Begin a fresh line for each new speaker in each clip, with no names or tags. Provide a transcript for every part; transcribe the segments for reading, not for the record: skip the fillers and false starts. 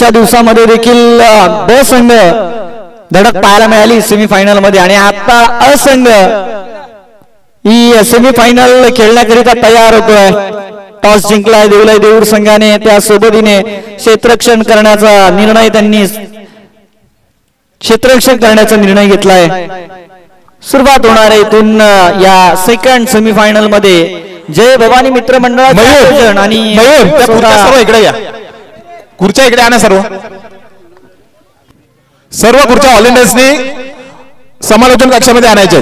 आजच्या दिवसामध्ये देखील ब संघ धडक पाहायला मिळाली सेमीफायनल मध्ये आणि आता असंघ ही सेमीफायनल खेळण्याकरिता तयार होतोय. टॉस जिंकलाय देवलाई देऊर संघाने, त्या सोबतीने क्षेत्ररक्षण करण्याचा निर्णय त्यांनी क्षेत्ररक्षण करण्याचा निर्णय घेतलाय. सुरुवात होणार आहे इथून या सेकंड सेमीफायनल मध्ये. जय भवानी मित्र मंडळाचे आणि
इकडे या, खुर्च्या इकडे आणा. सर्व खुर्च्या ऑल इंडियन्सनी समालोचन कक्षामध्ये आणायचे.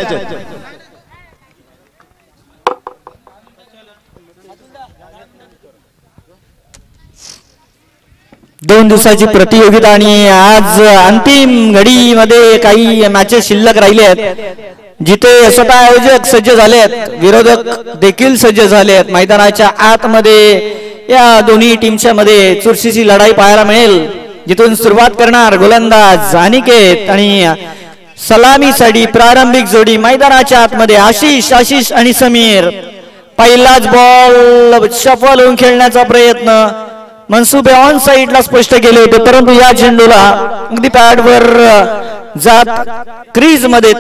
2 दिवसाची प्रतियोगिता आणि आज अंतिम घडीमध्ये काही मॅचेस शिल्लक राहिले आहेत जिथे स्वतः आयोजक सज्ज झाले आहेत, विरोधक देखील सज्ज झाले आहेत. मैदानाच्या आतमध्ये या दोन्ही टीमच्या मध्ये चुरशीची लढाई पाहायला मिळेल. जिथून सुरुवात करणार गोलंदाज अनिकेत आणि सलामीसाठी प्रारंभिक जोडी मैदानाच्या आतमध्ये आशिष आणि समीर. पहिलाच बॉल शफल होऊन खेळण्याचा प्रयत्न, मनसुबे ऑन साइडला स्पष्ट केले होते, परंतु या चेंडूला अगदी पॅडवर जात क्रीज मध्ये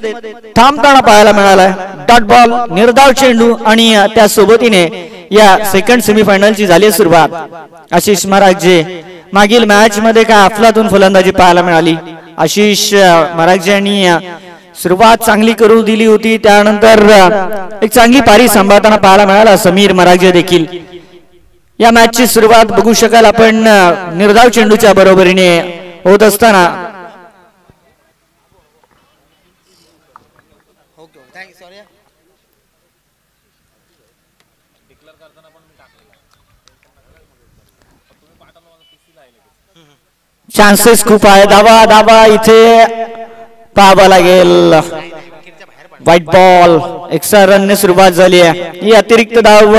थांबताना पाहायला मिळालाय. डॉट बॉल, निर्धाव चेंडू आणि त्या सोबतीने या सेकंड सेमीफायनलची झाली सुरुवात. आशिष महाराजे मागील मॅच मध्ये काय अफलातून फलंदाजी पाहायला मिळाली. आशिष महाराजे यांनी सुरुवात चांगली करू दिली होती, त्यानंतर एक चांगली पारी सांभाळताना पाहायला मिळाला समीर महाराजे देखील. या मॅचची सुरुवात बघू शकाल आपण निर्धाव चेंडूच्या बरोबरीने होत असताना. चान्सेस खूप आहे. दाबा इथे पाहावा लागेल. व्हाईट बॉल, एक्स्ट्रा रनने सुरुवात झाली आहे. ही अतिरिक्त धाव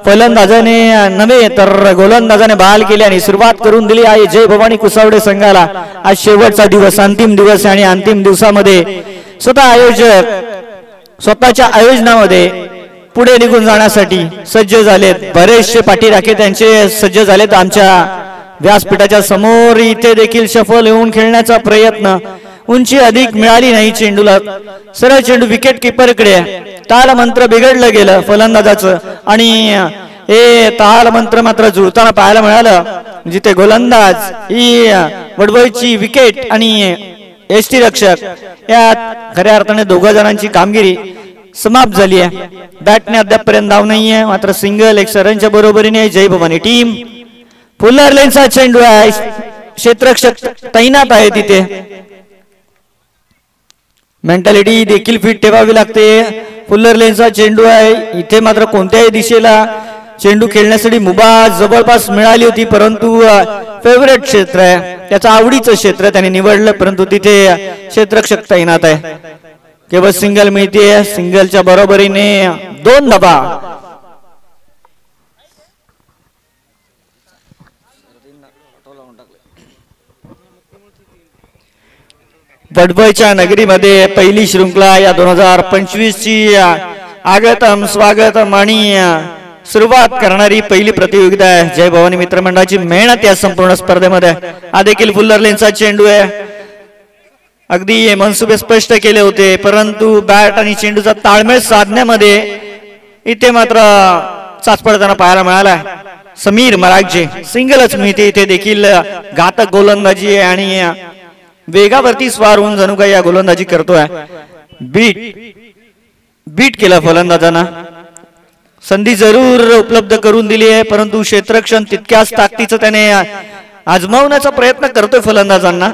फलंदाजाने नव्हे तर गोलंदाजाने बहाल केली आणि सुरुवात करून दिली आहे जय भवानी कुसावडे संघाला. आज शेवटचा दिवस, अंतिम दिवस आणि अंतिम दिवसामध्ये स्वतः आयोजक स्वतःच्या आयोजनामध्ये पुढे निघून जाण्यासाठी सज्ज झालेत. बरेचसे पाठीराखे त्यांचे सज्ज झालेत. आमच्या व्यासपीठाच्या समोर इथे देखील शफल येऊन खेळण्याचा प्रयत्न, उंची अधिक मिळाली नाही चेंडूला. सरळ चेंडू विकेट किपरकडे. ताल मंत्र बिघडलं गेलं फलंदाजाचं आणि हे ताल मंत्र मात्र जुळताना पाहायला मिळालं, जिथे गोलंदाज ही वडवळची विकेट आणि एसटी रक्षक या खऱ्या अर्थाने दोघा जणांची कामगिरी समाप्त झाली आहे. बॅटने अद्यापपर्यंत धाव नाहीये, मात्र सिंगल एक रनच्या बरोबरीने जय भवानी टीम. फुल्लर लेनचा चेंडू आहे, क्षेत्ररक्षक तैनात आहे तिथे. मेंटॅलिटी देखील फिट ठेवावी लागते. फुल्लर लेनचा चेंडू आहे, इथे मात्र कोणत्याही दिशेला चेंडू खेळण्यासाठी मुभा जवळपास मिळाली होती, परंतु फेवरेट क्षेत्र आहे, त्याचं आवडीचं क्षेत्र त्याने निवडलं, परंतु तिथे क्षेत्ररक्षक तैनात आहे. केवळ सिंगल मिळते. सिंगलच्या बरोबरीने 2 धावा. वडवळच्या नगरीमध्ये पहिली शृंखला या 2025 ची आगतम स्वागतम आणि सुरुवात करणारी पहिली प्रतियोगिता आहे. जय भवानी मित्रमंडळाची मेहनत या संपूर्ण स्पर्धेमध्ये. हा देखील फुल्लर लेनचा चेंडू आहे. अगदी मनसुबे स्पष्ट केले होते, परंतु बॅट आणि चेंडूचा ताळमेळ साधण्यामध्ये इथे मात्र चाचपडताना पाहायला मिळाला. समीर महाराजे सिंगलच मिळते. इथे देखील घातक गोलंदाजी आहे आणि वेगावरती स्वार होऊन जणू काही या गोलंदाजी करतोय. बीट केला फलंदाजांना. संधी जरूर उपलब्ध करून दिली आहे, परंतु क्षेत्ररक्षण तितक्याच ताकदीचं त्याने आजमावण्याचा प्रयत्न करतोय फलंदाजांना,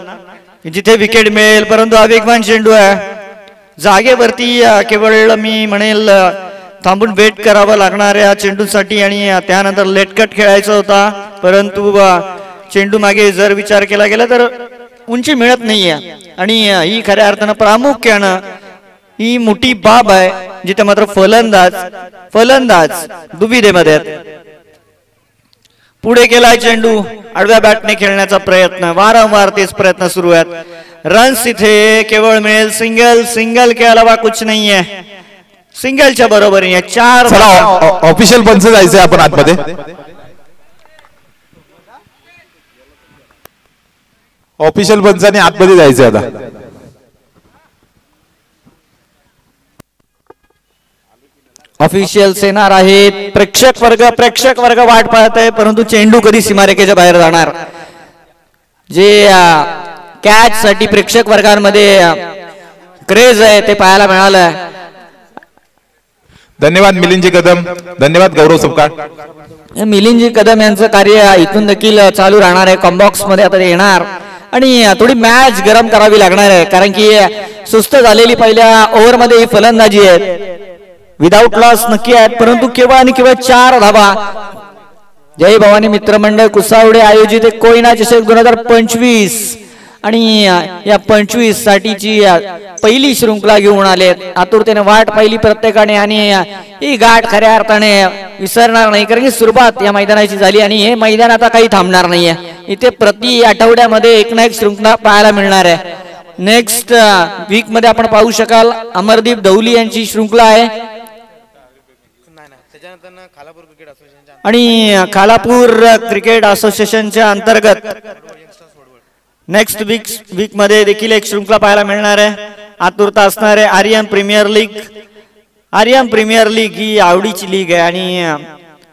जिथे विकेट मिळेल. परंतु हा वेगवान चेंडू आहे. जागेवरती केवळ मी म्हणेल थांबून वेट करावं लागणार या चेंडूसाठी आणि त्यानंतर लेटकट खेळायचा होता, परंतु चेंडू मागे जर विचार केला गेला तर उंची मिळत नाहीये आणि ही खऱ्या अर्थानं प्रामुख्यानं ही मोठी बाब आहे, जिथे मात्र फलंदाज दुविधेमध्ये. पुढे केलाय चेंडू, आडव्या बॅटने खेळण्याचा प्रयत्न, वारंवार तेच प्रयत्न सुरू आहेत. रन्स इथे केवळ मिळेल सिंगल के अलावा कुछ नाहीये. सिंगलच्या बरोबरीने 4.
ऑफिशियल पंच जायचंय आपण आतमध्ये. ऑफिशियल पंचांनी आतमध्ये जायचं आता.
ऑफिशियल येणार आहेत. प्रेक्षक वर्ग वाट पाहत आहे, परंतु चेंडू कधी सीमारेषेच्या बाहेर जाणार. जे कॅच साठी प्रेक्षक वर्गांमध्ये क्रेज आहे ते पाहायला मिळालं.
धन्यवाद मिलिंदजी कदम, धन्यवाद गौरव सपकाळ.
मिलिंदजी कदम यांचं कार्य इथून देखील चालू राहणार आहे. कॉम्बॉक्स मध्ये आता ते येणार आणि थोडी मॅच गरम करावी लागणार आहे, कारण की सुस्त झालेली पहिल्या ओव्हर मध्ये ही फलंदाजी आहे. विदाऊट लॉस नक्की आहेत, परंतु केवळ आणि केवळ 4 धावा. जय भवानी मित्रमंडळ कुसावडे आयोजित कोयना चषक 2025 आणि या 25 साठीची पहिली शृंखला घेऊन आले. आतुरतेने वाट पाहिली प्रत्येकाने आणि ही गाठ खऱ्या अर्थाने विसरणार नाही, कारण की सुरुवात या मैदानाची झाली आणि हे मैदान आता काही थांबणार नाहीये. इथे प्रति आठवड्यामध्ये एक ना एक शृंखला पाहायला मिळणार आहे. नेक्स्ट वीक मध्ये आपण पाहू शकाल अमरदीप दौली यांची शृंखला आहे आणि खालापूर क्रिकेट असोसिएशनच्या अंतर्गत नेक्स्ट वीक मध्ये देखील एक शृंखला पाहायला मिळणार आहे. आतुरता असणार आहे. आर्यन प्रीमियर लीग ही आवडीची लीग आहे आणि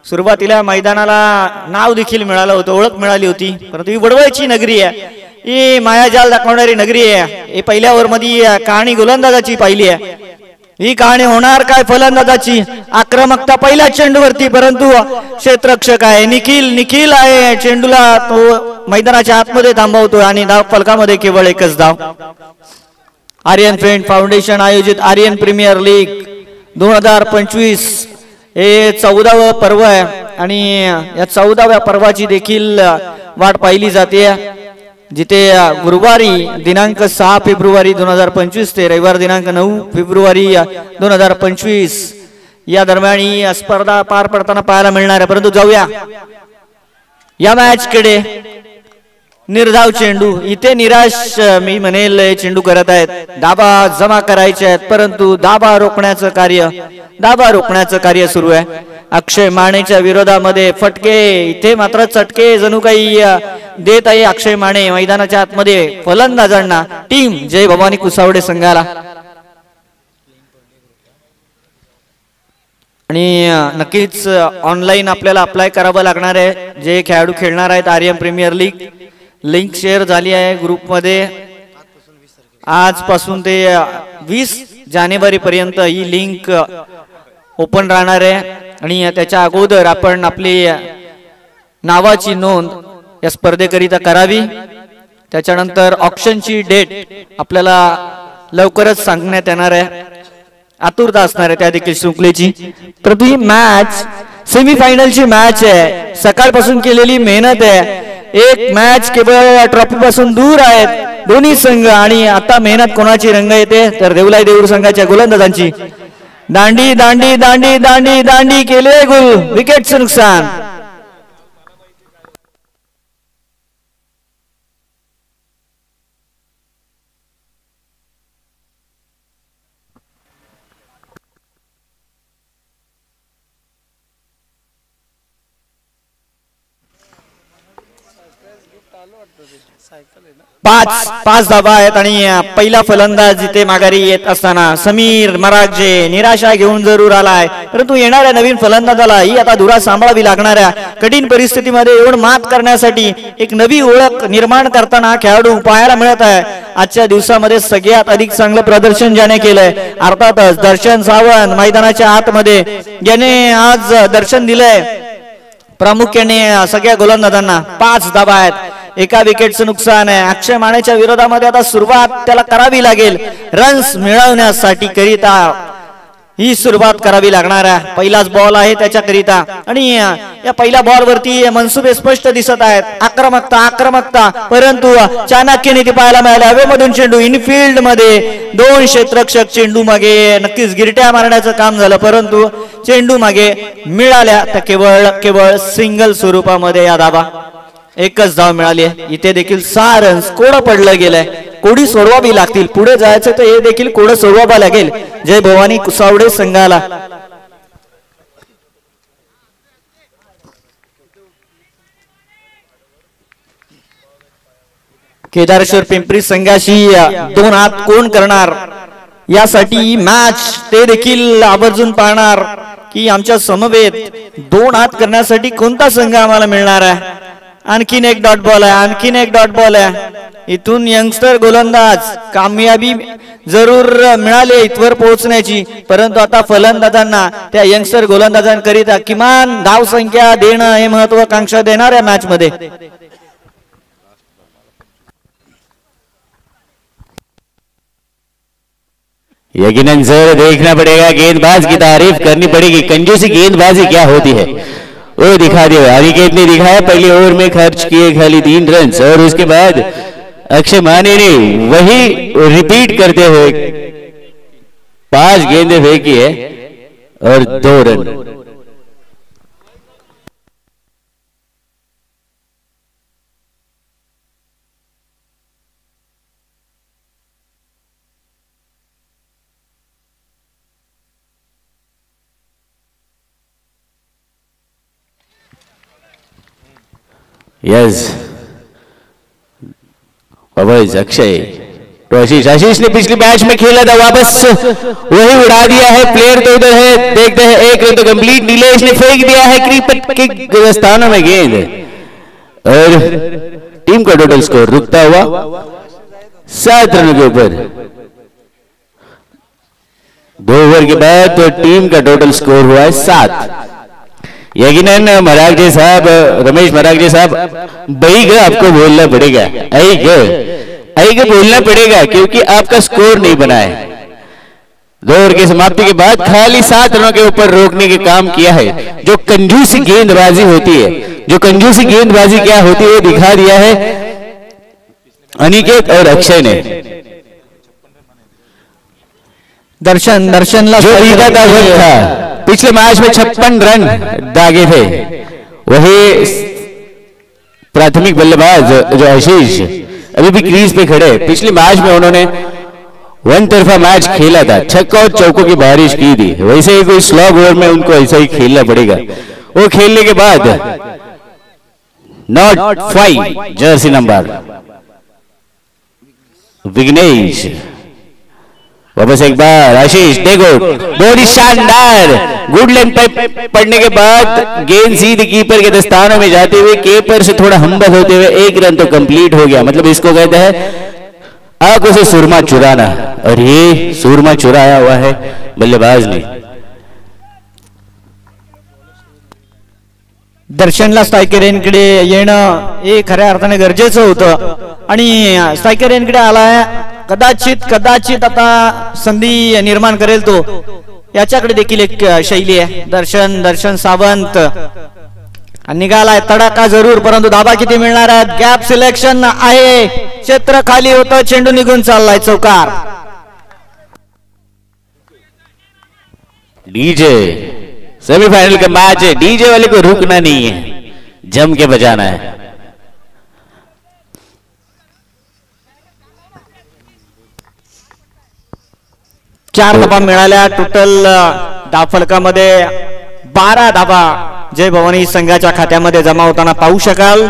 सुरुवातीला मैदानाला नाव देखील मिळालं होतं, ओळख मिळाली होती, परंतु ही वडवळची नगरी आहे, ही मायाजाल दाखवणारी नगरी आहे. ही पहिल्या ओव्हर मध्ये कहाणी गोलंदाजाची पाहिली आहे. ही कहाणी होणार काय फलंदाजाची. आक्रमकता पहिल्या चेंडूवरती, परंतु क्षेत्ररक्षक आहे निखिल आहे, चेंडूला तो मैदानाच्या आतमध्ये थांबवतोय आणि धाव फलकामध्ये केवळ एकच धाव. आर्यन फ्रेंड फाउंडेशन आयोजित आर्यन प्रीमियर लीग 2025 हे 14वे पर्व आहे आणि या 14व्या पर्वाची देखील वाट पाहिली जाते, जिथे गुरुवारी दिनांक 6 फेब्रुवारी 2025 ते रविवार दिनांक 9 फेब्रुवारी 2025 या दरम्यान ही स्पर्धा पार पडताना पाहायला मिळणार आहे. परंतु जाऊया या मॅच कडे. निर्धाव चेंडू इथे निराश मी म्हणेल चेंडू करत आहेत. दाबा जमा करायचे आहेत, परंतु दाबा रोखण्याचं कार्य सुरू आहे. अक्षय मानेच्या विरोधामध्ये फटके, इथे मात्र चटके जणू काही देत आहे अक्षय माने मैदानाच्या आतमध्ये फलंदाजांना. टीम जय भवानी कुसावडे संघाला आणि नक्कीच ऑनलाईन आपल्याला अप्लाय करावं लागणार आहे. जे खेळाडू खेळणार आहेत Aryan premier league, link share झाली आहे ग्रुपमध्ये. आजपासून ते 20 जानेवारी पर्यंत ही लिंक ओपन राहणार आहे आणि त्याच्या अगोदर आपण आपली नावाची नोंद या स्पर्धेकरिता करावी. त्याच्यानंतर ऑप्शनची डेट आपल्याला लवकरच सांगण्यात येणार आहे. आतुरता असणार आहे त्या देखील शृंखलेची. प्रति मॅच सेमीफायनलची मॅच आहे, सकाळपासून केलेली मेहनत आहे. एक मॅच केवळ ट्रॉफी पासून दूर आहेत दोन्ही संघ आणि आता मेहनत कोणाची रंग येते तर देवलाई देऊर संघाच्या गोलंदाजांची. दांडी दांडी दांडी दांडी दांडी केले गुल, विकेटचं नुकसान. पाच धाबा आहेत आणि पहिला फलंदाज जिथे माघारी येत असताना समीर मरागजे निराशा घेऊन जरूर आलाय, परंतु येणाऱ्या नवीन फलंदाजाला ही आता धुरा सांभाळावी लागणाऱ्या कठीण परिस्थितीमध्ये येऊन मात करण्यासाठी एक नवी ओळख निर्माण करताना खेळाडू पाहायला मिळत आहे. आजच्या दिवसामध्ये सगळ्यात अधिक चांगलं प्रदर्शन ज्याने केलंय अर्थातच दर्शन सावंत मैदानाच्या आतमध्ये ज्याने आज दर्शन दिलंय. प्रामुख्याने सगळ्या गोलंदाजांना 5 धाबा आहेत, एका विकेटचं नुकसान आहे. अक्षय मानेच्या विरोधामध्ये आता सुरुवात त्याला करावी लागेल रन्स मिळवण्यासाठी करिता ही सुरुवात करावी लागणार आहे. पहिलाच बॉल आहे त्याच्याकरिता आणि या पहिल्या बॉल वरती मनसुबे स्पष्ट दिसत आहेत. आक्रमकता परंतु चाणक्यने ती पाहायला मिळाली. हवेमधून चेंडू इनफिल्ड मध्ये 2 क्षेत्ररक्षक चेंडू मागे नक्कीच गिरट्या मारण्याचं काम झालं, परंतु चेंडू मागे मिळाल्या तर केवळ सिंगल स्वरूपामध्ये या धाबा. एकच धाव मिळाली आहे. इथे देखील 6 रन्स कोड पडलं गेलंय. कोडी सोडवावी लागतील, पुढे जायचं तर हे देखील कोड सोडवावं लागेल जय भवानी कुसावडे संघाला. केदारेश्वर पिंपरी संघाशी 2 हात कोण करणार यासाठी मॅच ते देखील आवर्जून पाहणार की आमच्या समवेत 2 हात करण्यासाठी कोणता संघ आम्हाला मिळणार आहे. आणखीन एक डॉट बॉल आहे, आणखीन एक डॉट बॉल आहे. इथून यंगस्टर गोलंदाज कामयाबी जरूर मिळाली इथवर पोहोचण्याची, परंतु आता फलंदाजांना त्या यंगस्टर गोलंदाजांकरिता किमान धाव संख्या देणं हे महत्वाकांक्षा देणार या मॅच मध्ये.
यकीनन सर देखना पड़ेगा, गेंदबाज की तारीफ करनी पड़ेगी. कंजूसी गेंदबाजी क्या होती है वो दिखा दिया. अनिकेत ने दिखाया, पहले ओवर में खर्च किए खाली 3 रन और उसके बाद अक्षय माने ने वही रिपीट करते हुए 5 गेंदें फेंकी है और 2 रन. यस अक्षय तो आशीष ने पिछले मैच में खेला था, वापस वही उड़ा दिया है. प्लेयर तो उधर है, देखते हैं. 1 रन तो कंप्लीट. नीलेश ने फेंक दिया है क्रीपर के स्थानों में गेंद और टीम का टोटल स्कोर रुकता हुआ 7 रन के ऊपर. 2 ओवर के बाद तो टीम का टोटल स्कोर हुआ है 7. यकीनन मरागजे साहब, रमेश मरागजे साहब, भाई आपको बोलना पड़ेगा, आई बोलना पड़ेगा क्योंकि आपका स्कोर नहीं बना है. 2 ओवर की समाप्ति के बाद खाली 7 रनों के ऊपर रोकने के काम किया है. जो कंजूसी गेंदबाजी होती है, जो कंजूसी गेंदबाजी क्या होती है वो दिखा दिया है अनिकेत और अक्षय ने.
दर्शनला
जो ईदा का वक्त था, पिछले मैच में 56 रन दागे थे. वही प्राथमिक बल्लेबाज जो आशीष अभी भी क्रीज पे खड़े. पिछले मैच में उन्होंने 1 तरफा मैच खेला था, छक्का और चौकों की बारिश की थी. वैसे ही कोई स्लॉग ओवर में उनको ऐसा ही खेलना पड़ेगा. वो खेलने के बाद नॉट 5 जर्सी नंबर विघ्नेश. वापस एक बार आशीष, देखो बहुत ही शानदार गुड लेंथ पे पड़ने के बाद गेंद सीधे कीपर के दस्तानों में जाते हुए कीपर से थोड़ा हम्बल होते हुए 1 रन तो कंप्लीट हो गया. मतलब इसको कहते हैं आंखों से सुरमा चुराना, और ये सुरमा चुराया हुआ है बल्लेबाज ने.
दर्शनला स्ट्रायकर यांकडे येणं हे खऱ्या अर्थाने गरजेचं होतं आणि स्ट्रायकर यांकडे आलाय. कदाचित आता संधी निर्माण करेल तो, याच्याकडे देखील एक शैली आहे. दर्शन सावंत निघालाय, तडाखा जरूर, परंतु धाबा किती मिळणार आहेत. गॅप सिलेक्शन आहे, क्षेत्र खाली होतं, चेंडू निघून चाललाय चौकार.
डीजे सेमीफाइनल का मैच है, डीजे वाले को रुकना नहीं है, जम के बजाना है.
चार धाबा मिळाल्या. टोटल धावफलकामध्ये 12 धाबा जय भवानी संघाच्या खात्यामध्ये जमा होताना पाहू शकाल.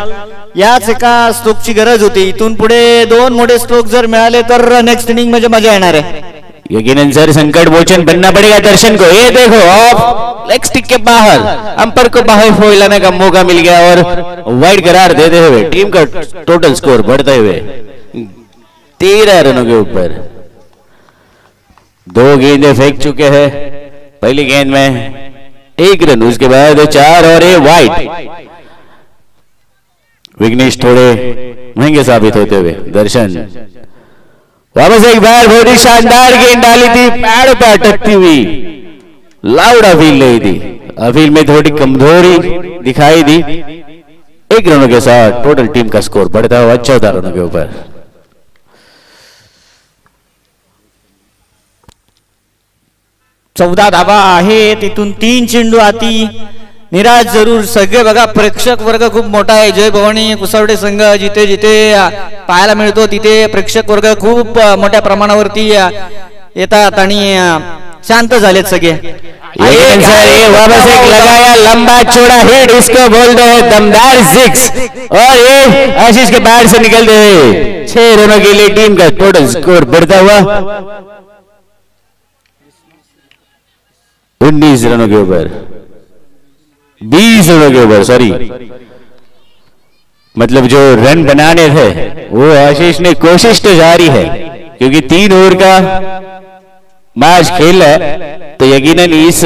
याच एका स्ट्रोकची गरज होती. इथून पुढे 2 मोठे स्ट्रोक जर मिळाले तर नेक्स्ट इनिंग मध्ये मजा येणार आहे.
यकीनन सर संकट मोचन बनना पड़ेगा दर्शन को. ये देखो ऑफ लेग स्टिक के बाहर, अंपायर को बाहर फैलाने का मौका मिल गया और वाइड करार देते हुए टीम का टोटल स्कोर बढ़ते हुए 13 रनों के ऊपर. 2 गेंदें फेंक चुके हैं. पहली गेंद में 1 रन, उसके बाद 4 और ये वाइड. विघ्नेश थोड़े महंगे साबित होते हुए. दर्शन वापस एक बार बहुत ही शानदार गेंद डाली थी, पैड पर अटकती हुई. लाउड अपील नहीं थी, अपील में थोड़ी कमजोरी दिखाई दी. 1 रनों के साथ टोटल टीम का स्कोर बढ़ता हुआ 14 रनों के ऊपर.
14 धाबा आहे. तिथून 3 चेंडू आती. निराश जरूर. सगळे बघा, प्रेक्षक वर्ग खूप मोठा आहे. जय भवानी कुसावडे संघ जिथे जिथे पाहायला मिळतो तिथे प्रेक्षक वर्ग खूप मोठ्या प्रमाणावरती येतात आणि शांत झालेत सगळे.
वापस एक लगाया लंबा चौड़ा हिट, इसको बोलते हैं दमदार सिक्स। और ये आशीष के बैट से निकलते हुए 6 रनों के लिए टीम का टोटल स्कोर बढ़ता हुआ 19 रनों के ऊपर, 20 रनों के ऊपर, सॉरी, मतलब जो रन बनाने थे वो आशीष ने कोशिश तो जारी है, क्योंकि 3 ओवर का मैच खेल है, तो यकीनन इस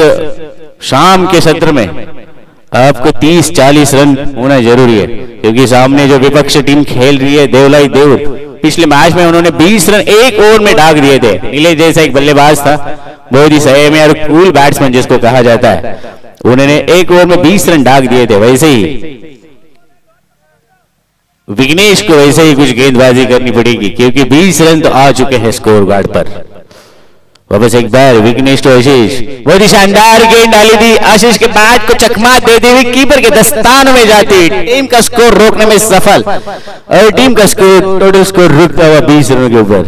शाम के सत्र में आपको 30-40 रन होना जरूरी है, क्योंकि सामने जो विपक्ष टीम खेल रही है देवलाई देवर, पिछले मैच में उन्होंने 20 रन 1 ओवर में ढाक दिए थे। नीलेश जैसा एक बल्लेबाज था, बहुत ही संयमी और कूल बैट्समैन जिसको कहा जाता है, उन्होंने 1 ओवर में 20 रन ढाक दिए थे। वैसे ही विघ्नेश को वैसे ही कुछ गेंदबाजी करनी पड़ेगी, क्योंकि 20 रन तो आ चुके हैं स्कोर कार्ड पर। वापस एक बार विघ्नेश तो आशीष, बहुत ही शानदार गेंद डाली थी, आशीष के बैट को चकमा देते हुए कीपर के दस्तानों में जाती, टीम का स्कोर रोकने में सफल, और टीम का स्कोर टोटल स्कोर रुकता हुआ 20 रनों के ऊपर।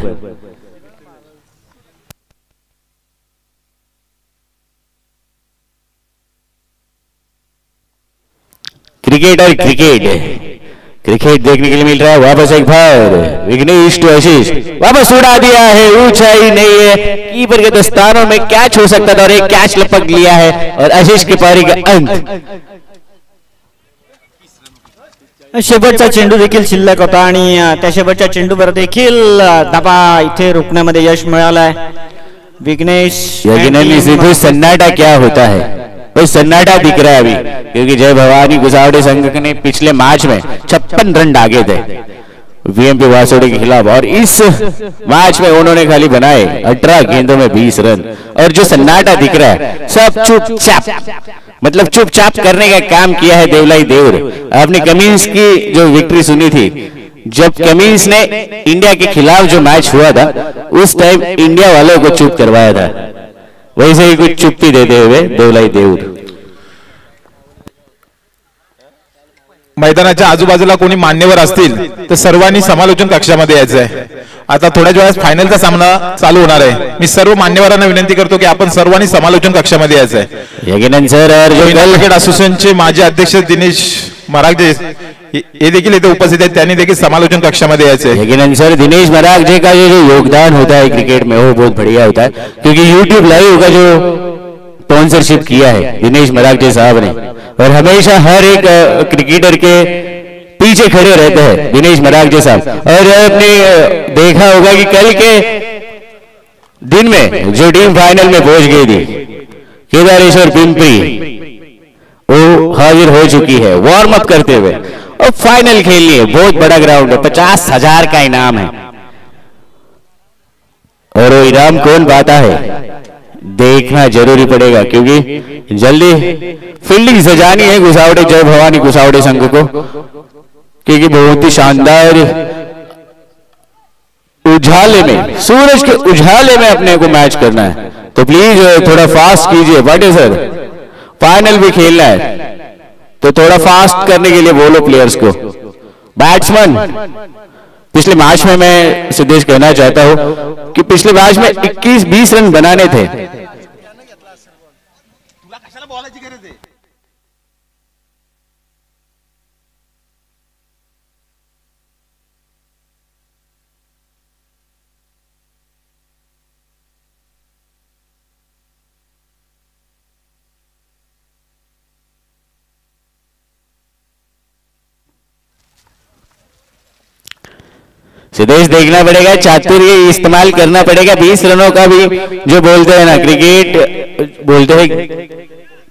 क्रिकेट और क्रिकेट देखने के लिए मिल रहा है। वापस एक बार विघ्नेश टू आशीष, वापस उड़ा दिया है, ऊंचाई नहीं है, कीपर के दस्तानों में कैच हो सकता था और एक कैच लपक लिया है, और आशीष की पारी का अंत।
शेवटचा चेंडू देखील शिल्लक होता आणि त्या शेवटच्या चेंडूवर देखील धाबा इथे रोखण्यामध्ये यश मिळालंय विघ्नेश।
यकीनन सन्नाटा क्या होता है, वो सन्नाटा दिख रहा है अभी, क्योंकि जय भवानी गुसावड़े संघ ने पिछले मैच में 56 रन दागे थे वीएमपी वासोड़ी के खिलाफ, और इस मैच में उन्होंने खाली बनाए 18 गेंदों में 20 रन। और जो सन्नाटा दिख रहा है सब चुपचाप, मतलब चुपचाप करने का काम किया है देवलाई देवर। आपने कमिंस की जो विक्ट्री सुनी थी, जब कमिंस ने इंडिया के खिलाफ जो मैच हुआ था उस टाइम इंडिया वालों को चुप करवाया था, वैसे ही कुछ चुप्पी देते हुए देवलाई देऊर।
मैदानाच्या आजूबाजूला कोणी मान्यवर असतील तर सर्वांनी समालोचन कक्षामध्ये यायचं आहे। आता थोड्या वेळात फायनलचा सामना चालू होणार आहे, मी सर्व मान्यवरांना विनंती करतो की आपण सर्वांनी समालोचन कक्षामध्ये यायचं आहे।
यकीनन सर,
क्रिकेट असोसिएशनचे माजी अध्यक्ष दिनेश मरागजे ये देखील इथे उपस्थित आहेत, त्यांनी देखील समालोचन कक्षामध्ये यायचे।
यकीनन सर, दिनेश मरागजे का जो योगदान होता है क्रिकेट में वो बहुत बढ़िया होता है, क्योंकि यूट्यूब लाइव का जो स्पॉन्सरशिप किया है दिनेश मरागजे साहब ने, और हमेशा हर एक क्रिकेटर के पीछे खड़े रहते हैं दिनेश मरागजे साहब। और आपने देखा होगा कि कल के दिन में जो टीम फाइनल में पहुंच गई थी केदारेश्वर पिंपरी, वो हाजिर हो चुकी है वार्म अप करते हुए, और फाइनल खेलनी है। बहुत बड़ा ग्राउंड है, 50,000 का इनाम है, और वो इनाम कौन पाता है देखना जरूरी पड़ेगा, क्योंकि जल्दी फील्डिंग सजानी है गुसावड़े जय भवानी गुसावड़े संघ को, क्योंकि बहुत ही शानदार उजाले में, सूरज के उजाले में अपने को मैच करना है। तो प्लीज थोड़ा फास्ट कीजिए, बाटे सर फाइनल भी खेलना है, तो थोड़ा फास्ट करने के लिए बोलो प्लेयर्स को। बैट्समैन, पिछले मैच में मैं सिद्धेश कहना चाहता हूं कि पिछले मैच में 21-20 रन बनाने थे, सिद्धेश देखना पड़ेगा, चातुर्य इस्तेमाल करना पड़ेगा। 20 रनों का भी जो बोलते हैं ना, क्रिकेट बोलते हैं,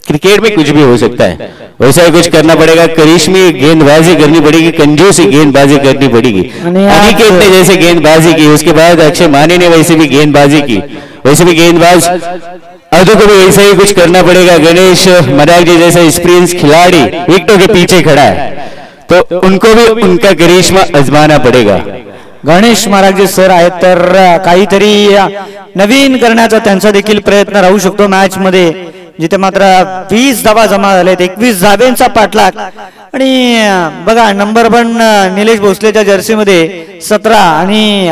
क्रिकेट में कुछ भी हो सकता है, वैसा ही कुछ करना पड़ेगा। करिश्मी गेंदबाजी करनी पड़ेगी, कंजूसी गेंदबाजी करनी पड़ेगी। अनिकेत ने जैसे गेंदबाजी की, उसके बाद अक्षय मानी ने वैसे भी गेंदबाजी की, वैसे भी गेंदबाज अदू को भी वैसे ही कुछ करना पड़ेगा। गणेश मरागजे जैसा एक्सपीरियंस खिलाड़ी विकेटों के पीछे खड़ा है, तो उनको भी उनका करिश्मा आजमाना पड़ेगा।
गणेश मरागजे सर आहेत, तर काहीतरी नवीन करण्याचा त्यांचा देखील प्रयत्न राहू शकतो मॅच मध्ये, जिथे मात्र 20 धावा जमा झालेत, 21 धाब्यांचा पाठलाग। आणि बघा नंबर पण निलेश भोसलेच्या जर्सी मध्ये 17, आणि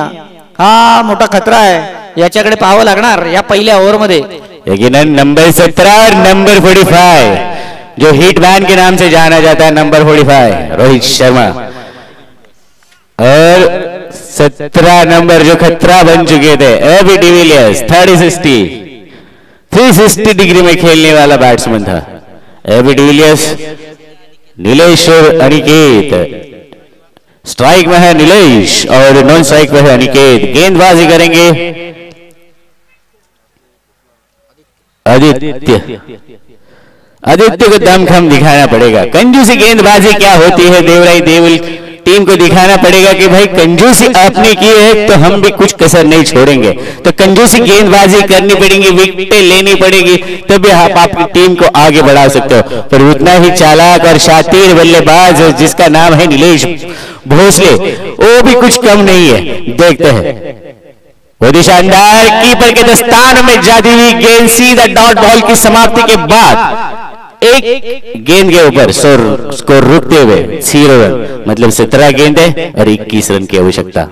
हा मोठा खतरा आहे, याच्याकडे पाहावं लागणार या पहिल्या ओव्हर मध्ये।
यकीनन नंबर 17 और नंबर 45 जो हिटमैन के नाम से जाना जाता है, नंबर 45 रोहित शर्मा, और 17 नंबर जो खतरा बन चुके थे एबी डिविलियर्स, 360 डिग्री में खेलने वाला बैट्समैन था एबी डिविलियर्स। नीलेश और अनिकेत, स्ट्राइक में है नीलेश और नॉन स्ट्राइक में है अनिकेत। गेंदबाजी करेंगे आदित्य। आदित्य को दमखम दिखाना पड़ेगा। कंजूसी गेंदबाजी क्या होती है देवराई देवल टीम को दिखाना पड़ेगा कि भाई कंजूसी आपने की है तो हम भी कुछ कसर नहीं छोड़ेंगे। तो कंजूसी गेंदबाजी करनी पड़ेगी, विकेटें लेनी पड़ेगी, तभी आप आपकी टीम को आगे बढ़ा सकते हो। पर उतना ही चालाक और शातिर बल्लेबाज जिसका नाम है नीलेश भोसले, वो भी कुछ कम नहीं है। देखते हैं बहुत शानदार कीपर के दस्तान में जाती हुई गेंद सीधा डॉट बॉल की समाप्ति के बाद एक गेंद के ऊपर स्कोर रुकते हुए 0 रन, मतलब 17 गेंद है और 21 रन की आवश्यकता।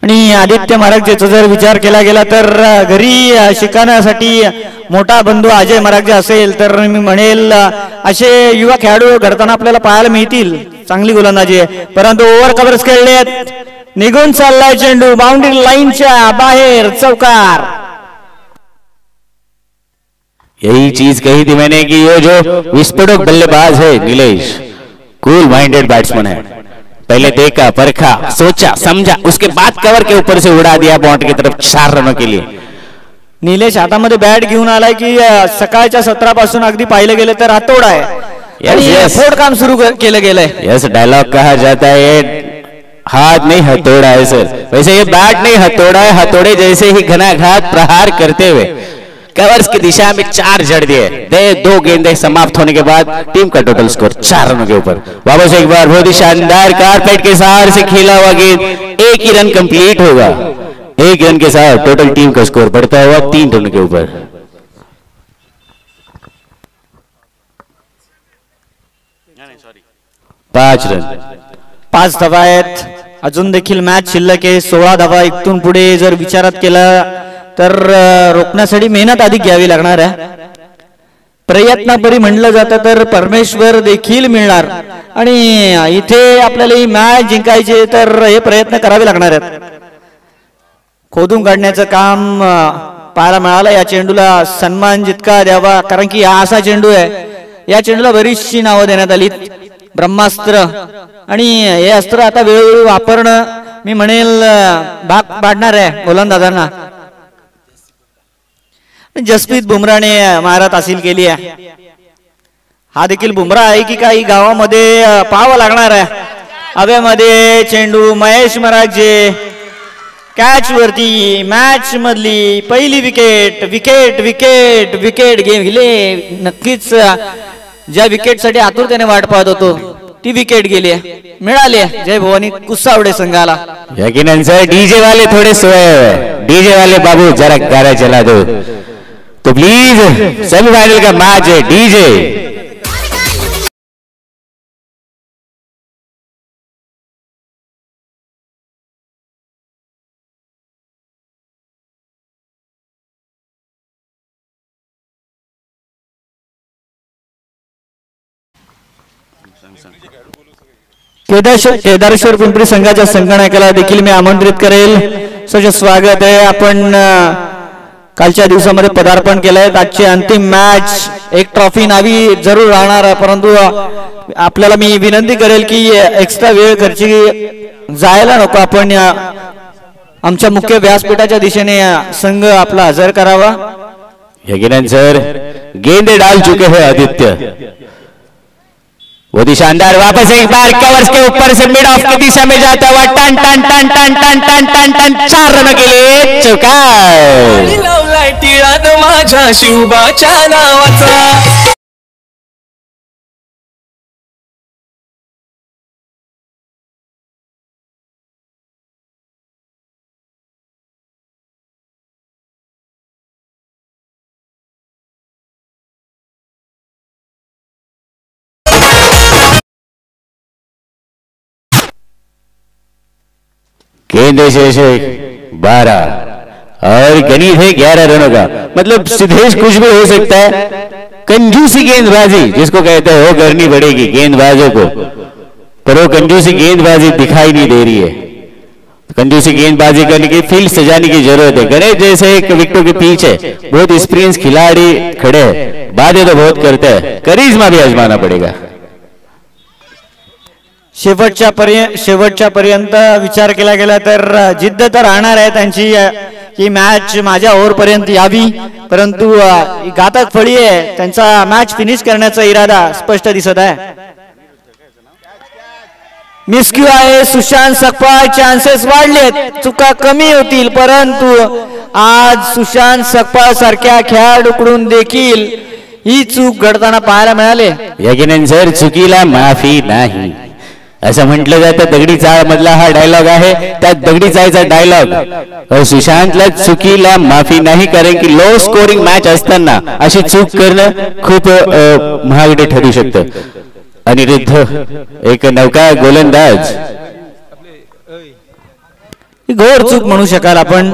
आणि आदित्य महाराजचा जर विचार केला गेला तर घरी शिकण्यासाठी मोठा बंधू अजय महाराज असेल तर मी म्हणेल असे युवा खेळाडू घडताना आपल्याला पाहायला मिळतील। चांगली गोलंदाजी आहे, परंतु ओव्हर कव्हर्स खेळलेत, निघून चाललाय चेंडू बाउंड्री लाईनच्या बाहेर, चौकार।
यही चीज कही थी मैंने कि ये जो विस्फोटक बल्लेबाज है नीलेश, कूल माइंडेड बैट्समैन है। पहले देखा, परखा, सोचा, समझा, उसके बाद कवर के ऊपर से उड़ा दिया बाउंड्री की तरफ 4 रनों के लिए।
नीलेश हातामध्ये बॅट घेऊन आलाय की सकाळच्या 17 पासून अगदी पाहिलं गेलं तर हातोडा आहे आणि फोड काम सुरू केलं गेलंय।
यस, डायलॉग कहा जाता है हाथ नहीं हथौड़ा है सर, वैसे ये बैट नहीं हथौड़ा है, हथौड़े जैसे ही घनाघात प्रहार करते हुए कवर्स की दिशा में 4 जड़ दिए। 2 गेंदें समाप्त होने के बाद टीम का टोटल स्कोर 4 रनों के ऊपर। वापस एक बार बहुत ही शानदार कारपेट के सहारे से खेला हुआ गेंद, 1 ही रन कंप्लीट होगा। 1 रन के साथ टोटल टीम का स्कोर बढ़ता हुआ 3 रनों के ऊपर। पांच रन,
5 धावा आहेत, अजून देखील मॅच शिल्लक आहे। 16 धावा इथून पुढे जर विचारात केला तर रोखण्यासाठी मेहनत अधिक घ्यावी लागणार आहे। प्रयत्नापरी म्हणलं जातं तर परमेश्वर देखील मिळणार आणि इथे आपल्याला ही मॅच जिंकायची तर हे प्रयत्न करावे लागणार आहेत। खोदून काढण्याचं काम पाहायला मिळालं। या चेंडूला सन्मान जितका द्यावा, कारण की हा असा चेंडू आहे, या चेंडूला बरीचशी नावं देण्यात आली, ब्रह्मास्त्र, आणि हे अस्त्र आता वेळोवेळी वापरणं मी म्हणेल भाग पाडणार आहे गोलंदाजांना। जसप्रीत बुमराने महारत हासिल केली आहे। हा देखील बुमरा आहे की काही गावामध्ये पाहावं लागणार आहे। हवेमध्ये चेंडू, महेश मराठे कॅच वरती, मॅच मधली पहिली विकेट, विकेट विकेट विकेट गेली। नक्कीच ज्या विकेट साठी आतुरतेने वाट पाहत होतो ती विकेट गेली आहे, मिळाली आहे जय भवानी कुसावडे संघाला।
यकीनन सर डीजे वाले थोड़े सोए हुए, डीजे वाले बाबू जरा गाना चला दो तो प्लीज। सेमीफाइनल का मैच है, डीजे।
केदारेश्वर पिंपरी संघाच्या संगणकाला देखील मी आमंत्रित करेल। सच स्वागत आहे। आपण कालच्या दिवसामध्ये पदार्पण केलंय। आजची अंतिम मॅच, एक ट्रॉफी नावी जरूर राहणार आहे, परंतु आपल्याला मी विनंती करेल की एक्स्ट्रा वेळ खर्ची जायला नको। आपण आमच्या मुख्य व्यासपीठाच्या दिशेने संघ आपला हजर करावा।
यकीनन सर गेंदे डाल चुके हैं आदित्य, बहुत ही शानदार। वापस एक बार कवर्स के ऊपर से मिड ऑफ की दिशा में जाता हुआ टन टन टन टन टन टन टन टन 4 रनों के लिए चौकार।
माझ्या शिवबाच्या नावाचा
गेंदे शेष 12 और गणित है 11 रनों का। मतलब सिद्धेश कुछ भी हो सकता है, कंजूसी गेंदबाजी जिसको कहते हैं वो करनी पड़ेगी गेंदबाजों को, पर वो कंजूसी गेंदबाजी दिखाई नहीं दे रही है। कंजूसी गेंदबाजी करने की फील्ड सजाने की जरूरत है। गणेश जैसे एक विकेटों के पीछे बहुत एक्सपीरियंस खिलाड़ी खड़े हैं, बातें तो बहुत करते हैं, करिश्मा भी आजमाना पड़ेगा।
शेवटच्या पर्यंत विचार केला गेला तर जिद्द तर राहणार आहे त्यांची की मॅच माझ्या ओव्हर पर्यंत यावी, परंतु घातक फळी आहे, त्यांचा मॅच फिनिश करण्याचा इरादा स्पष्ट दिसत आहे। मिसक्यू आहे सुशांत सकपाळ, चान्सेस वाढलेत, चुका कमी होतील, परंतु आज सुशांत सकपाळ सारख्या खेळाडूकडून देखील ही चूक घडताना पाहायला मिळाले।
यकीनन सर चुकीला माफी नाही असं म्हटलं जातं। दगडी चाळ मधला हा डायलॉग आहे, त्या दगडी चाळीचा डायलॉग और सुशांतला चुकीला माफी नाही, कारण की लो स्कोरिंग मॅच असताना अशी चूक करणं खूप महागडे ठरू शकतं। अनिरुद्ध एक नौका गोलंदाज,
घोर चूक म्हणू शकाल आपण।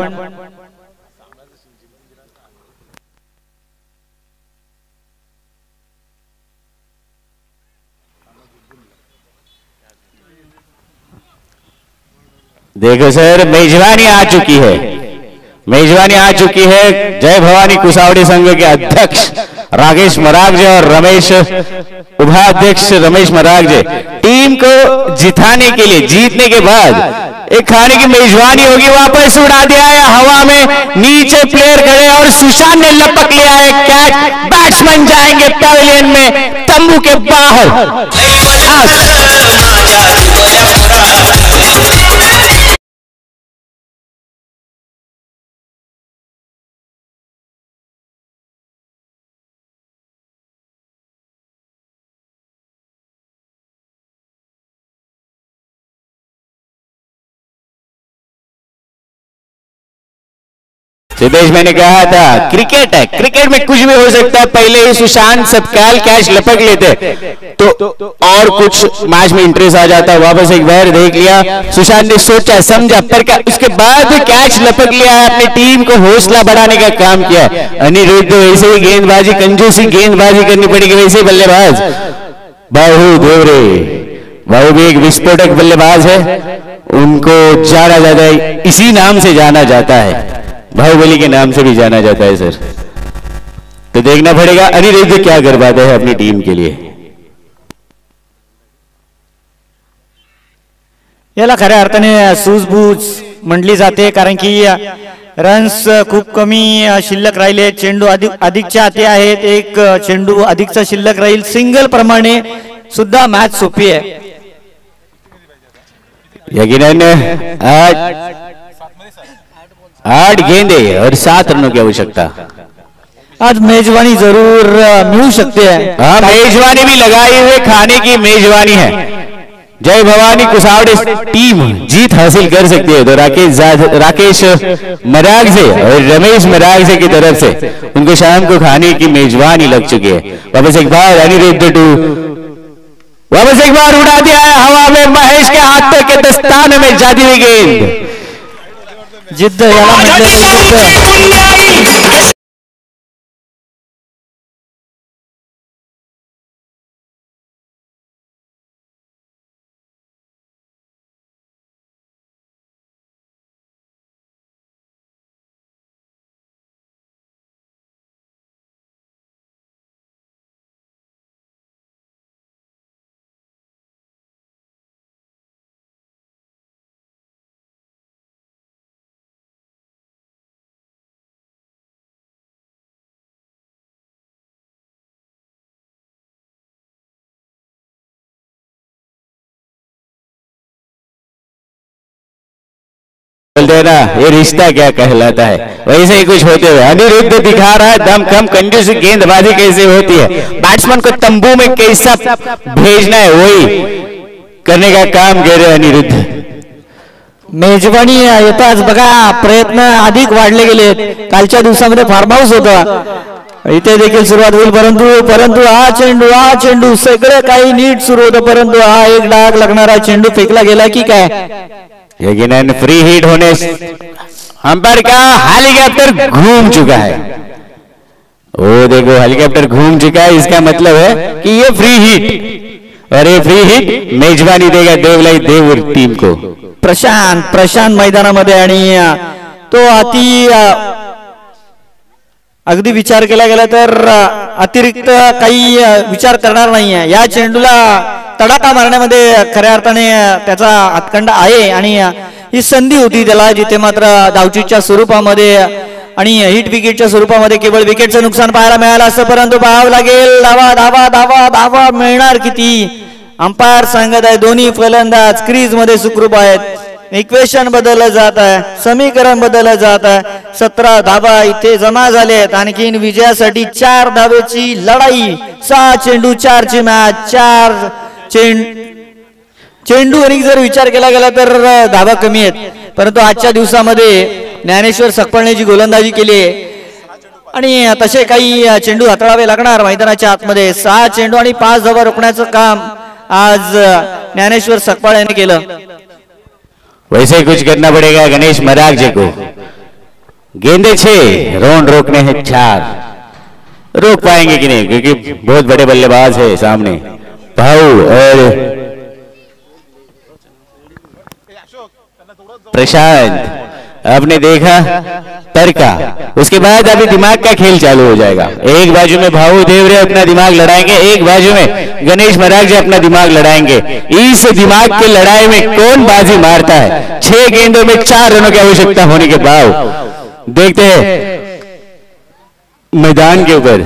देखो सर मेजबानी आ चुकी है, मेजबानी आ चुकी है। जय भवानी कुसावड़ी संघ के अध्यक्ष राकेश मरागजे और रमेश उपाध्यक्ष रमेश मरागजे टीम को जिताने के लिए, जीतने के बाद एक खाने की मेजबानी होगी। वापस उड़ा दिया है हवा में, नीचे प्लेयर खड़े और सुशांत ने लपक लिया है कैच। बैट्समैन जाएंगे पैवेलियन में, तंबू के बाहर। सिद्धेश मैंने कहा था क्रिकेट है, क्रिकेट में कुछ भी हो सकता है। पहले ही सुशांत सतकाल कैच लपक लेते तो और कुछ मैच में इंटरेस्ट आ जाता। वापस एक बार देख लिया, सुशांत ने सोचा समझा, पर उसके बाद कैच लपक लिया है, अपनी टीम को हौसला बढ़ाने का काम किया। अनिरुद्ध वैसे ही गेंदबाजी, कंजूसी गेंदबाजी करनी पड़ेगी, वैसे बल्लेबाज बाहु देवरे, बाहु भी एक विस्फोटक बल्लेबाज है, उनको जाना जाता है, इसी नाम से जाना जाता है, बाहुबली के नाम से भी जाना जाता है सर। तो देखना पड़ेगा अनिरुद्ध क्या कर पाते हैं अपनी टीम के लिए।
याला खऱ्या अर्थाने सूझबूझ म्हटली जाते, कारण की रन्स खूप कमी शिल्लक राहिले, चेंडू अधिकच्या हाती आहेत, एक चेंडू अधिकचा शिल्लक राहील, सिंगल प्रमाणे सुद्धा मॅच सोपी आहे।
यकीनन 8 गेंदे और 7 रनों की आवश्यकता।
आज मेजबानी जरूर मिलू सकते हैं।
हाँ, मेजबानी भी लगाई हुए खाने की मेजबानी है। जय भवानी कुसावड़ी टीम जीत हासिल कर सकती है तो राकेश मरागजे और रमेश मरागजे की तरफ से उनको शाम को खाने की मेजबानी लग चुकी है। वापस एक बार अनिरुद्ध टू, वापस एक बार उड़ा दिया है हवा में, महेश के हाथों के दस्ताने में जाती हुई गेंद।
जिद्द याला जिद्द।
देना ये रिश्ता क्या कहलाता है, वैसे ही कुछ होते हुए अनिरुद्ध दिखा रहा है दम कम कंजूसी गेंदबाजी कैसे होती है, बैट्समैन को तंबू में कैसा भेजना है वही करने का काम कर रहे अनिरुद्ध।
मेजबानी येताच बघा प्रयत्न अधिक वाढले गेले, कालच्या दिवसामध्ये फार्म हाऊस होता, इथे देखील सुरुवात होईल, परंतु हा चेंडू सगळं काही नीट सुरू होतं, परंतु हा एक डाग लागणारा चेंडू फेकला गेला की काय।
यकीनन फ्री हिट होने अंपायर का हेलीकॉप्टर घूम चुका है। वो देखो हेलीकॉप्टर घूम चुका है, इसका मतलब है कि ये फ्री हिट, और ये फ्री हिट मेजबानी देगा देवलाई देऊर टीम को।
प्रशांत मैदानामध्ये आणि तो अगदी विचार केला गेला तर अतिरिक्त काही विचार करणार नाहीये। या चेंडूला तडाखा मारण्यामध्ये खऱ्या अर्थाने त्याचा हातखंडा आहे आणि ही संधी होती त्याला, जिथे मात्र धावचीच्या स्वरूपामध्ये आणि हिट विकेटच्या स्वरूपामध्ये केवळ विकेटचं नुकसान पाहायला मिळालं असतं, परंतु पाहावं लागेल धावा धावा धावा धावा मिळणार किती। अंपायर सांगत आहे दोन्ही फलंदाज क्रीज मध्ये सुखरूप आहेत, इक्वेशन बदललं जात आहे, समीकरण बदललं जात आहे। 17 धावा इथे जमा झालेत, आणखीन विजयासाठी 4 धावेची लढाई। 6 चेंडू 4 ची मॅच, 4 चेंडू आणि जर विचार केला गेला तर धावा कमी आहेत, परंतु आजच्या दिवसामध्ये ज्ञानेश्वर सकपळने जी गोलंदाजी केली आहे आणि तसे काही चेंडू हाताळावे लागणार मैदानाच्या आतमध्ये। 6 चेंडू आणि 5 धावा रोखण्याचं काम आज ज्ञानेश्वर सकपाळ यांनी केलं।
वैसे कुछ करना पड़ेगा गणेश मरागजे को। गेंदे 6, राउंड रोकने हैं 4। रोक पाएंगे कि नहीं, क्योंकि बहुत बड़े बल्लेबाज है सामने भाऊ और प्रशांत। आपने देखा तरका, उसके बाद अभी दिमाग का खेल चालू हो जाएगा। एक बाजू में भाऊ देवरे अपना दिमाग लड़ाएंगे, एक बाजू में गणेश मरागजे अपना दिमाग लड़ाएंगे। इस दिमाग की लड़ाई में कौन बाजी मारता है। 6 गेंदों में 4 रनों की आवश्यकता होने के बाद देखते हैं मैदान के ऊपर।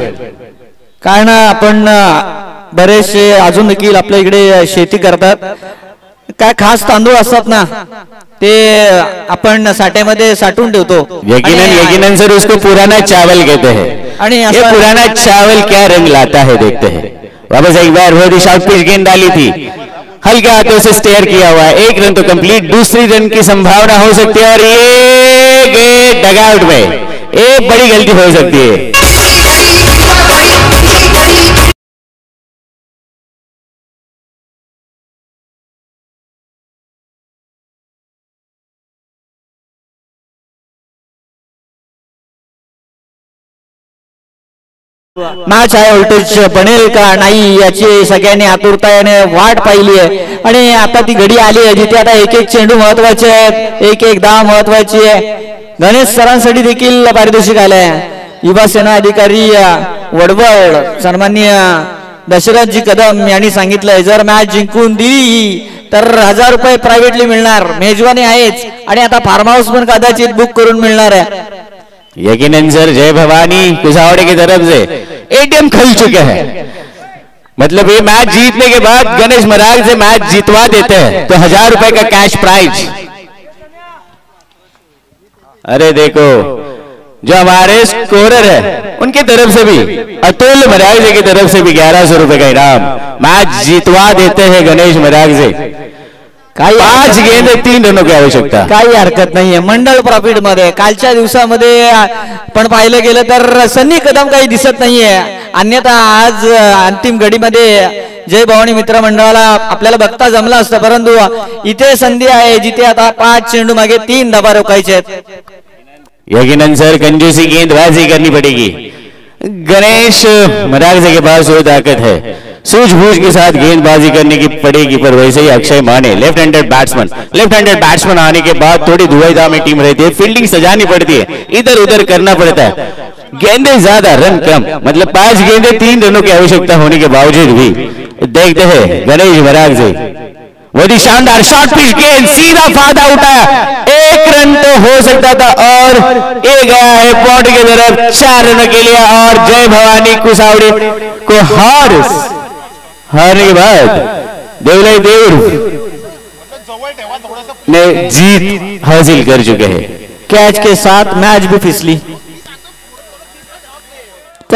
काय ना आपण बरेचसे अजून देखील आपल्या इकडे शेती करतात, काय खास तांदूळ असतात ना ते आपण साठ्यामध्ये साठवून ठेवतो।
यकीनन सर उसको पुराना चावल कहते हैं, और ये पुराना चावल क्या रंग लाता है देखते हैं। वापस एक बार वो शॉर्ट पिच गेंद डाली थी, हल्का हाथों से स्टेयर किया हुआ है, 1 रन तो कंप्लीट, दूसरी रन की संभावना हो सकती है, और ये गए डगआउट में। एक बड़ी गलती हो सकती है।
मॅच हाय व्होल्टेज बनेल का नाही याची सगळ्यांनी आतुरतेने वाट पाहिली आहे आणि आता ती घडी आली आहे जिथे आता एक एक चेंडू महत्वाचे आहेत, एक एक धाव महत्वाची आहे। गणेश सरांसाठी देखील पारितोषिक आलंय। युवा सेना अधिकारी वडवळ सन्माननीय दशरथजी कदम यांनी सांगितलंय जर मॅच जिंकून दिली तर 1000 रुपये प्रायव्हेटली मिळणार, मेजवानी आहेच आणि आता फार्म हाऊस पण कदाचित बुक करून मिळणार आहे।
यकीनन सर जय भवानी कुसावड़े की तरफ से एटीएम खुल चुके हैं, मतलब ये मैच जीतने के बाद गणेश मराग से मैच जीतवा देते हैं तो 1000 रुपए का कैश प्राइज। अरे देखो जो हमारे स्कोरर है उनकी तरफ से भी अतुल मराग की तरफ से भी 1100 रुपए का इनाम, मैच जीतवा देते हैं गणेश मराग से। 5 गेंद 3 रनों की आवश्यकता,
काही हरकत नाहीये मंडळ प्रॉफिट मध्ये। कालच्या दिवसामध्ये पण पाहिलं गेलं तर सन्नी कदम काही दिसत नाहीये, अन्यथा आज अंतिम घडीमध्ये जय भवानी मित्र मंडळाला आपल्याला बघता जमला असतं, परंतु इथे संधी आहे जिथे आता 5 चेंडू मागे 3 धावा रोखायचे आहेत।
यकीनन सर कंजूसी गेंदबाजी करनी पड़ेगी। गणेश मरागजे के पास वो ताकत है, सूझबूझ के साथ गेंदबाजी करने की पड़ेगी, पर वैसे ही अक्षय माने लेफ्ट हैंडेड बैट्समैन आने के बाद थोड़ी दुविधा में टीम रहती है, फील्डिंग सजानी पड़ती है, इधर उधर करना पड़ता है, गेंदे ज्यादा रन कम, मतलब 5 गेंदे 3 रनों की आवश्यकता होने के बावजूद भी देखते हैं गणेश मरागजे। वही शानदार शॉर्ट पिच गेंद सीधा फायदा उठाया, 1 रन तो हो सकता था और ये गया है पॉट की तरफ 4 रनों के लिए, और जय भवानी कुसावड़े को हारने के बाद देवलाई देऊर ने जीत हासिल कर चुके हैं।
कैच के साथ मैच भी फिसली।